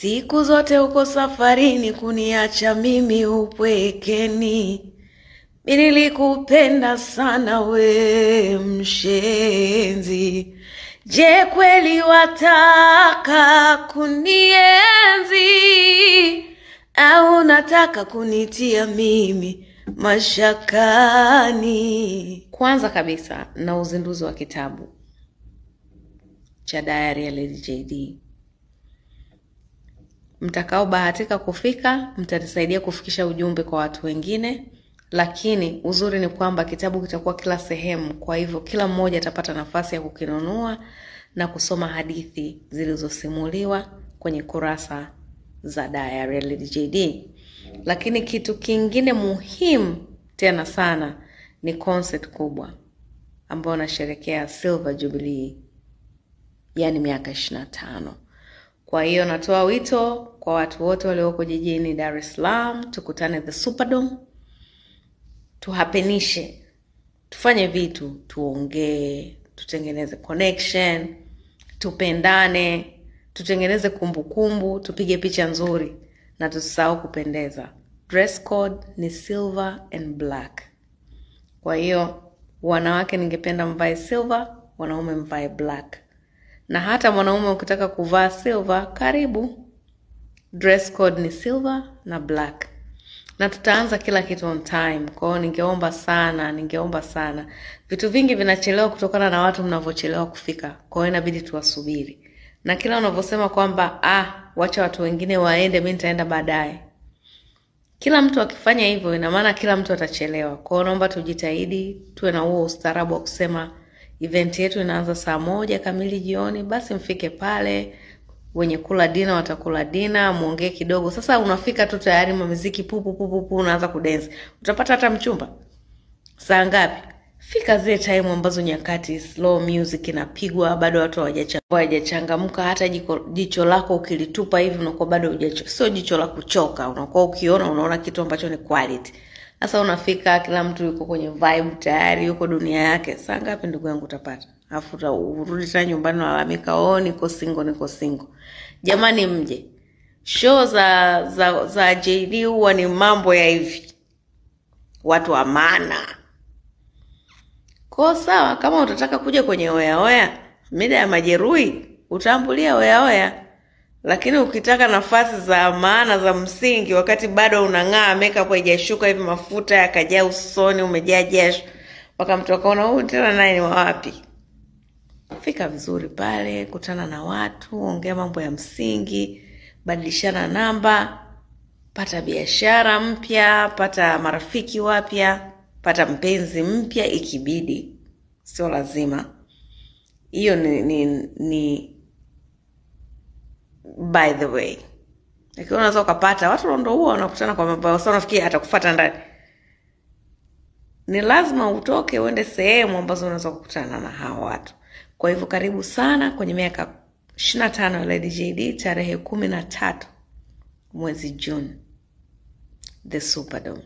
Siku zote uko safarini kuniacha mimi upwekeni. Mimi nilikupenda sana we mshenzi. Je, kweli wataka kunienzi au nataka kunitia mimi mashakani? Kwanza kabisa na uzinduzi wa kitabu cha Diary ya Lady JD. Mtakao bahatika kufika, mtanisaidia kufikisha ujumbe kwa watu wengine. Lakini uzuri ni kwamba kitabu kitakuwa kila sehemu, kwa hivyo kila mmoja atapata nafasi ya kukinunua na kusoma hadithi zilizosimuliwa kwenye kurasa za Diary ya Lady JD. Lakini kitu kingine muhimu tena sana ni concert kubwa ambayo nasherehekea Silver Jubilee, yani miaka 25. Kwa hiyo natoa wito kwa watu wote walioko jijini Dar es Salaam, tukutane the Superdome. Tuhapenishe, tufanye vitu, tuongee, tutengeneze connection, tupendane, tutengeneze kumbukumbu, tupige picha nzuri na tusisahau kupendeza. Dress code ni silver and black. Kwa hiyo wanawake ningependa mvae silver, wanaume mvae black. Na hata mwanaume ukitaka kuvaa silver, karibu. Dress code ni silver na black. Na tutaanza kila kitu on time. Kwa hiyo ningeomba sana. Vitu vingi vinachelewa kutokana na watu mnavyochelewa kufika. Kwa hiyo inabidi tuwasubiri. Na kila unavyosema kwamba wacha watu wengine waende, mimi nitaenda baadaye. Kila mtu akifanya hivyo ina maana kila mtu atachelewa. Kwa hiyo naomba tujitahidi, tuwe na huo ustaarabu wa kusema event yetu inaanza saa 1 kamili jioni, basi mfike pale. Wenye kula dina watakula dina, muongee kidogo. Sasa unafika tu tayari muziki pupu unaanza kudance. Utapata hata mchumba? Saa ngapi? Fika zile time ambazo nyakati slow music inapigwa, bado watu hawajachangamka, hata jicho lako ukilitupa hivi unakuwa bado sio jicho la kuchoka, unakuwa unaona kitu ambacho ni quality. Sasa unafika kila mtu yuko kwenye vibe tayari, yuko dunia yake. Saa ngapi ndugu yangu utapata? Alafu urudi tena nyumbani unalalamika, niko single. Jamani, mje. Show za JD huwa ni mambo ya hivi. Watu wa maana. Kwa sawa, kama utataka kuja kwenye oya mida ya majeruhi, utambulia oya. Lakini ukitaka nafasi za maana za msingi wakati bado unang'aa, makeup haijashuka hivi, mafuta yakajaa usoni, umejaa jasho, mpaka mtu akaona huyu tena naye ni wapi? Fika vizuri pale, kutana na watu, ongea mambo ya msingi, badilishana namba, pata biashara mpya, pata marafiki wapya, pata mpenzi mpya ikibidi. Sio lazima. Hiyo ni by the way. Lakini unaweza ukapata watu ndio huwa wanakutana kwa mambo, sasa unafikiri atakufuata ndani. Ni lazima utoke uende sehemu ambazo unaweza kukutana na hao watu. Kwa hivyo karibu sana kwenye miaka 25 ya Lady JD, tarehe 13 mwezi June, the Superdome.